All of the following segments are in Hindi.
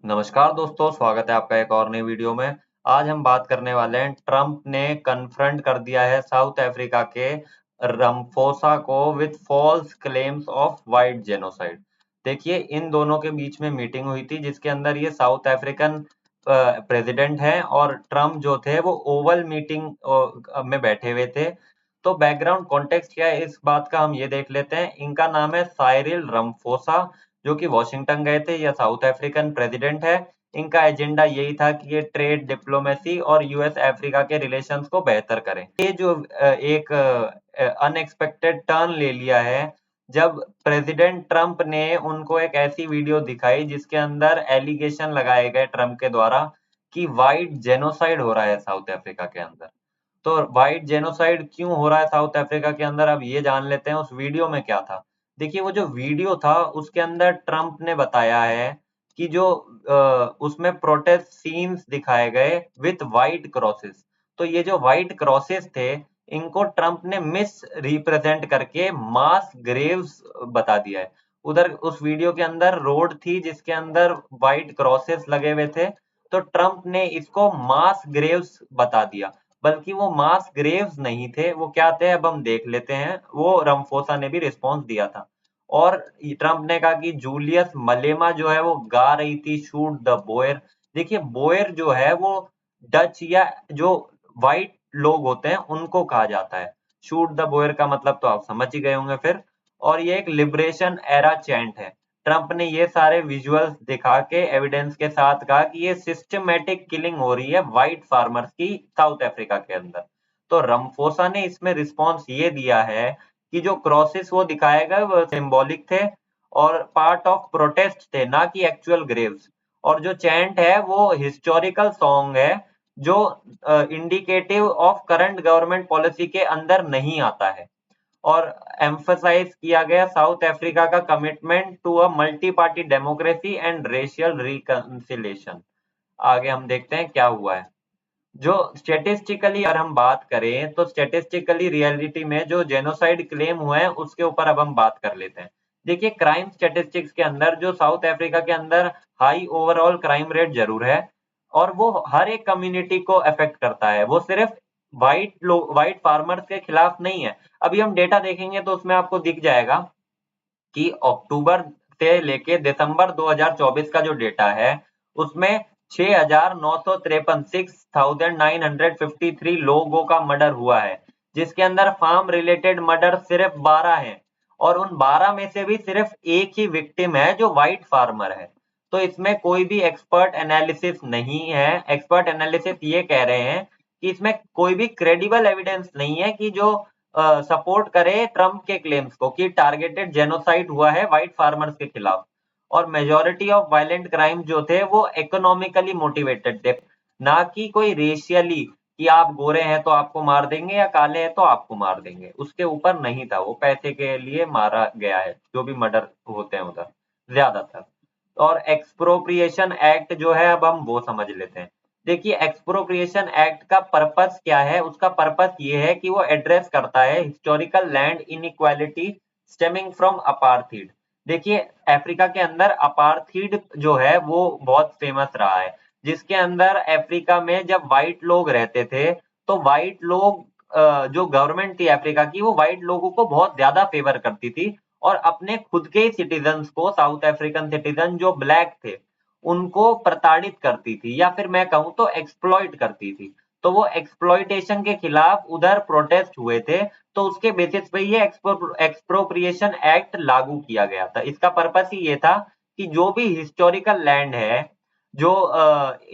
नमस्कार दोस्तों, स्वागत है आपका एक और नई वीडियो में। आज हम बात करने वाले हैं, ट्रंप ने कन्फ्रंट कर दिया है साउथ अफ्रीका के रमफोसा को with false claims of white genocide. देखिए, इन दोनों के बीच में मीटिंग हुई थी जिसके अंदर ये साउथ अफ्रीकन प्रेसिडेंट हैं और ट्रंप जो थे वो ओवल मीटिंग में बैठे हुए थे। तो बैकग्राउंड कॉन्टेक्स्ट क्या है इस बात का हम ये देख लेते हैं। इनका नाम है साइरिल रमफोसा, जो कि वॉशिंगटन गए थे। यह साउथ अफ्रीकन प्रेसिडेंट है। इनका एजेंडा यही था कि ये ट्रेड, डिप्लोमेसी और यूएस अफ्रीका के रिलेशंस को बेहतर करें। ये जो एक अनएक्सपेक्टेड टर्न ले लिया है जब प्रेसिडेंट ट्रंप ने उनको एक ऐसी वीडियो दिखाई जिसके अंदर एलिगेशन लगाए गए ट्रंप के द्वारा कि वाइट जेनोसाइड हो रहा है साउथ अफ्रीका के अंदर। तो व्हाइट जेनोसाइड क्यों हो रहा है साउथ अफ्रीका के अंदर, अब ये जान लेते हैं उस वीडियो में क्या था। देखिए, वो जो वीडियो था उसके अंदर ट्रंप ने बताया है कि जो उसमें प्रोटेस्ट सीन्स दिखाए गए विथ व्हाइट क्रॉसेस। तो ये जो व्हाइट क्रॉसेस थे, इनको ट्रंप ने मिस रिप्रेजेंट करके मास ग्रेव्स बता दिया है। उधर उस वीडियो के अंदर रोड थी जिसके अंदर व्हाइट क्रॉसेस लगे हुए थे, तो ट्रंप ने इसको मास ग्रेव्स बता दिया। बल्कि वो मास ग्रेव्स नहीं थे, वो क्या थे अब हम देख लेते हैं। वो रमफोसा ने भी रिस्पॉन्स दिया था और ट्रंप ने कहा कि जूलियस मलेमा जो है वो गा रही थी शूट द बोयर। देखिए, बोयर जो है वो डच या जो व्हाइट लोग होते हैं उनको कहा जाता है। शूट द बोयर का मतलब तो आप समझ ही गए होंगे फिर। और ये एक लिबरेशन एरा चैंट है। ट्रंप ने ये सारे विजुअल्स दिखा के एविडेंस के साथ कहा कि ये सिस्टमैटिक किलिंग हो रही है व्हाइट फार्मर्स की साउथ अफ्रीका के अंदर। तो रमफोसा ने इसमें रिस्पॉन्स ये दिया है कि जो क्रॉसेस वो दिखाए गए वो सिंबॉलिक थे और पार्ट ऑफ प्रोटेस्ट थे, ना कि एक्चुअल ग्रेव्स। और जो चैंट है वो हिस्टोरिकल सॉन्ग है जो indicative of current government policy के अंदर नहीं आता है। और एम्फसाइज किया गया साउथ अफ्रीका का commitment to a multi party democracy and racial reconciliation. आगे हम देखते हैं क्या हुआ है। जो स्टेटिस्टिकली अगर हम बात करें तो स्टेटिस्टिकली रियलिटी में जो जेनोसाइड क्लेम हुए हैं उसके ऊपर अब हम बात कर लेते हैं। देखिए, क्राइम स्टेटिस्टिक्स के अंदर जो साउथ अफ्रीका के अंदर हाई ओवरऑल क्राइम रेट जरूर है और वो हर एक कम्युनिटी को अफेक्ट करता है, वो सिर्फ व्हाइट फार्मर्स के खिलाफ नहीं है। अभी हम डेटा देखेंगे तो उसमें आपको दिख जाएगा कि अक्टूबर से लेके दिसंबर 2024 का जो डेटा है उसमें 6,953 लोगों का मर्डर हुआ है, जिसके अंदर फार्म रिलेटेड मर्डर सिर्फ 12 हैं और उन 12 में से भी सिर्फ एक ही विक्टिम है जो व्हाइट फार्मर है। तो इसमें कोई भी एक्सपर्ट एनालिसिस नहीं है। एक्सपर्ट एनालिसिस ये कह रहे हैं कि इसमें कोई भी क्रेडिबल एविडेंस नहीं है कि जो सपोर्ट करे ट्रंप के क्लेम्स को कि टारगेटेड जेनोसाइड हुआ है व्हाइट फार्मर्स के खिलाफ। और मेजोरिटी ऑफ वायलेंट क्राइम जो थे वो इकोनॉमिकली मोटिवेटेड थे, ना कि कोई रेशियली कि आप गोरे हैं तो आपको मार देंगे या काले हैं तो आपको मार देंगे, उसके ऊपर नहीं था। वो पैसे के लिए मारा गया है जो भी मर्डर होते हैं उधर ज्यादातर। और एक्सप्रोप्रिएशन एक्ट जो है अब हम वो समझ लेते हैं। देखिए, एक्सप्रोप्रिएशन एक्ट का पर्पस क्या है। उसका पर्पस ये है कि वो एड्रेस करता है historical land inequality stemming from apartheid. देखिए, अफ्रीका के अंदर अपार्थीड जो है वो बहुत फेमस रहा है, जिसके अंदर अफ्रीका में जब व्हाइट लोग रहते थे तो व्हाइट लोग जो गवर्नमेंट थी अफ्रीका की वो व्हाइट लोगों को बहुत ज्यादा फेवर करती थी और अपने खुद के ही सिटीजन्स को, साउथ अफ्रीकन सिटीजन जो ब्लैक थे, उनको प्रताड़ित करती थी या फिर मैं कहूं तो एक्सप्लॉइट करती थी। तो वो एक्सप्लॉइटेशन के खिलाफ उधर प्रोटेस्ट हुए थे। तो उसके बेसिस पे ये एक्सप्रोप्रिएशन एक्ट लागू किया गया था। इसका पर्पस ही ये था कि जो भी हिस्टोरिकल लैंड है जो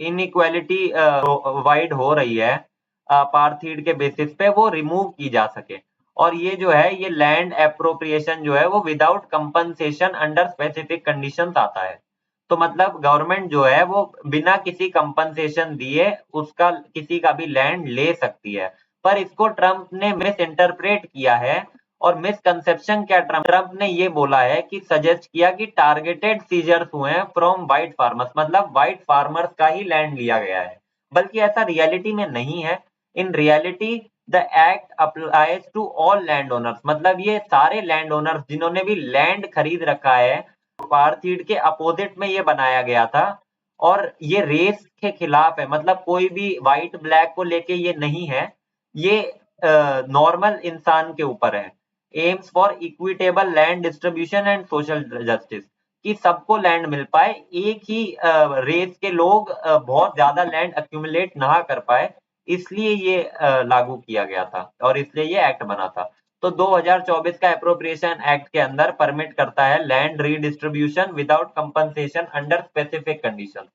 इनइक्वालिटी वाइड हो रही है अपार्थीड के बेसिस पे, वो रिमूव की जा सके। और ये जो है ये लैंड एप्रोप्रिएशन जो है वो without compensation under specific conditions आता है। तो मतलब गवर्नमेंट जो है वो बिना किसी कंपनसेशन दिए उसका किसी का भी लैंड ले सकती है। पर इसको ट्रंप ने मिस इंटरप्रेट किया है। और मिसकंसेप्शन क्या, ट्रंप ने ये बोला है कि सजेस्ट किया कि टारगेटेड सीजर्स हुए हैं फ्रॉम व्हाइट फार्मर्स, मतलब व्हाइट फार्मर्स का ही लैंड लिया गया है। बल्कि ऐसा रियलिटी में नहीं है। In reality the act applies to all land owners, मतलब ये सारे लैंड ओनर्स जिन्होंने भी लैंड खरीद रखा है। अपार्थीड के अपोजिट में ये बनाया गया था और ये रेस के खिलाफ है, मतलब कोई भी व्हाइट ब्लैक को लेके ये नहीं है, ये नॉर्मल इंसान के ऊपर है। AIIMS for equitable land distribution and social justice, कि सबको लैंड मिल पाए, एक ही रेस के लोग बहुत ज्यादा लैंड अक्यूमुलेट ना कर पाए, इसलिए ये लागू किया गया था और इसलिए ये एक्ट बना था। तो 2024 का एप्रोप्रिएशन एक्ट के अंदर परमिट करता है land redistribution without compensation under specific condition,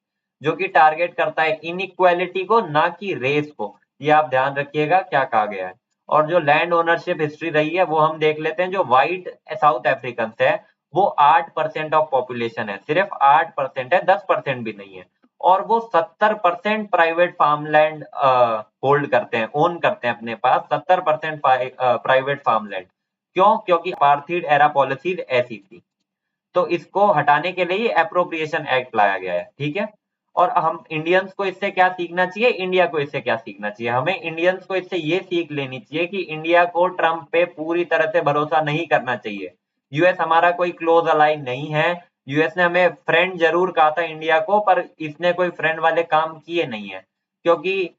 जो कि टारगेट करता है इनइक्वालिटी को, ना कि रेस को। ये आप ध्यान रखिएगा क्या कहा गया है। और जो लैंड ओनरशिप हिस्ट्री रही है वो हम देख लेते हैं। जो व्हाइट साउथ अफ्रीकन है वो 8% ऑफ पॉपुलेशन है, सिर्फ 8% है, 10% भी नहीं है। और वो 70% प्राइवेट फार्मलैंड होल्ड करते हैं, ओन करते हैं अपने पास 70% प्राइवेट फार्मलैंड। क्यों? क्योंकि अपार्थाइड एरा पॉलिसीज ऐसी थी। तो इसको हटाने के लिए एप्रोप्रिएशन एक्ट लाया गया है, ठीक है। और हम इंडियंस को इससे क्या सीखना चाहिए, इंडिया को इससे क्या सीखना चाहिए? हमें इंडियंस को इससे ये सीख लेनी चाहिए कि इंडिया को ट्रंप पे पूरी तरह से भरोसा नहीं करना चाहिए। यूएस हमारा कोई क्लोज अलाई नहीं है। यूएस ने हमें फ्रेंड जरूर कहा था इंडिया को, पर इसने कोई फ्रेंड वाले काम किए नहीं है, क्योंकि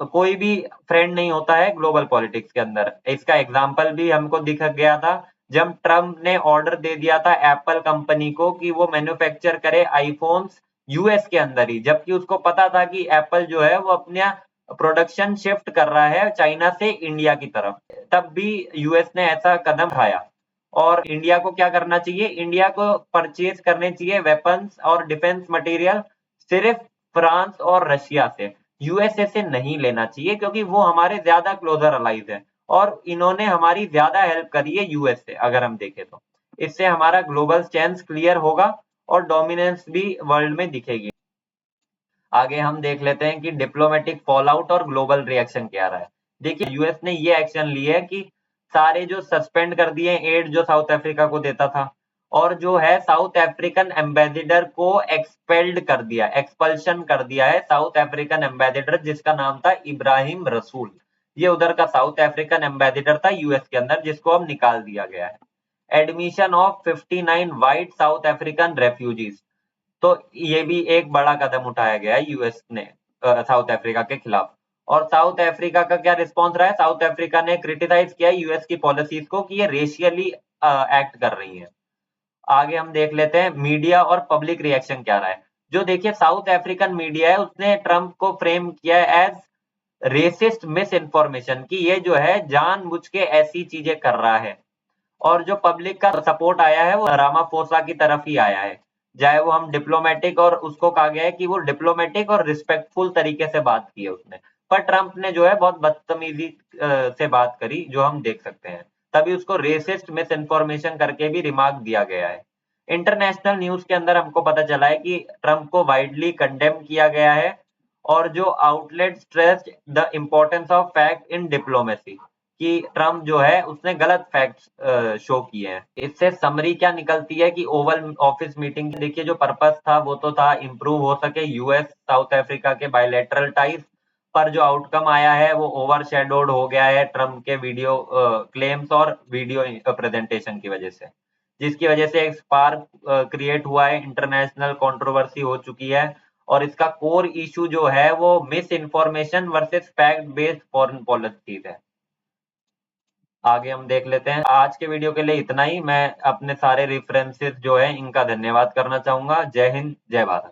कोई भी फ्रेंड नहीं होता है ग्लोबल पॉलिटिक्स के अंदर। इसका एग्जाम्पल भी हमको दिख गया था जब ट्रम्प ने ऑर्डर दे दिया था एप्पल कंपनी को कि वो मैन्युफैक्चर करे आईफोन्स यूएस के अंदर ही, जबकि उसको पता था कि एप्पल जो है वो अपना प्रोडक्शन शिफ्ट कर रहा है चाइना से इंडिया की तरफ। तब भी यूएस ने ऐसा कदम उठाया। और इंडिया को क्या करना चाहिए? इंडिया को परचेज करने चाहिए वेपन्स और डिफेंस मटेरियल सिर्फ फ्रांस और रशिया से, यूएसए से नहीं लेना चाहिए, क्योंकि वो हमारे ज्यादा क्लोजर अलाइज है और इन्होंने हमारी ज्यादा हेल्प करी है यूएस से, अगर हम देखें तो। इससे हमारा ग्लोबल स्टैंड क्लियर होगा और डोमिनेंस भी वर्ल्ड में दिखेगी। आगे हम देख लेते हैं कि डिप्लोमेटिक फॉलआउट और ग्लोबल रिएक्शन क्या रहा है। देखिए, यूएस ने ये एक्शन लिए है कि सारे जो सस्पेंड कर दिए एड जो साउथ अफ्रीका को देता था, और जो है साउथ अफ्रीकन एम्बेसडर को एक्सपेल्ड कर दिया, एक्सपल्शन कर दिया है साउथ अफ्रीकन एम्बेसडर, जिसका नाम था इब्राहिम रसूल। ये उधर का साउथ अफ्रीकन एम्बेसडर था यूएस के अंदर, जिसको अब निकाल दिया गया है। Admission of 59 white south African refugees, तो ये भी एक बड़ा कदम उठाया गया है यूएस ने साउथ अफ्रीका के खिलाफ। और साउथ अफ्रीका का क्या रिस्पॉन्स रहा है? साउथ अफ्रीका ने क्रिटिसाइज किया यूएस की पॉलिसीज को कि ये रेशियली एक्ट कर रही है। आगे हम देख लेते हैं मीडिया और पब्लिक रिएक्शन क्या रहा है। जो देखिए साउथ अफ्रीकन मीडिया है उसने ट्रंप को फ्रेम किया है एज रेसिस्ट मिस इन्फॉर्मेशन, कि ये जो है जानबूझ के ऐसी चीजें कर रहा है। और जो पब्लिक का सपोर्ट आया है वो रामाफोसा की तरफ ही आया है, चाहे वो हम डिप्लोमेटिक, और उसको कहा गया है कि वो डिप्लोमेटिक और रिस्पेक्टफुल तरीके से बात की है उसने। पर ट्रंप ने जो है बहुत बदतमीजी से बात करी, जो हम देख सकते हैं। तभी उसको रेसिस्ट मिस इन्फॉर्मेशन करके भी रिमार्क दिया गया है। इंटरनेशनल न्यूज के अंदर हमको पता चला है कि ट्रंप को वाइडली कंडेम किया गया है, और जो outlet stressed the importance of fact in diplomacy, कि ट्रम्प जो है उसने गलत फैक्ट्स शो किए हैं। इससे समरी क्या निकलती है कि ओवल ऑफिस मीटिंग, देखिए जो पर्पस था वो तो था इम्प्रूव हो सके यूएस साउथ अफ्रीका के बायलैटरल टाइज, पर जो आउटकम आया है वो ओवरशैडोड हो गया है ट्रम्प के वीडियो क्लेम्स और वीडियो प्रेजेंटेशन की वजह से, जिसकी वजह से एक स्पार्क क्रिएट हुआ है, इंटरनेशनल कंट्रोवर्सी हो चुकी है। और इसका कोर इशू जो है वो miss information versus fact based foreign policies है। आगे हम देख लेते हैं। आज के वीडियो के लिए इतना ही। मैं अपने सारे रेफरेंसेस जो है इनका धन्यवाद करना चाहूंगा। जय हिंद, जय भारत।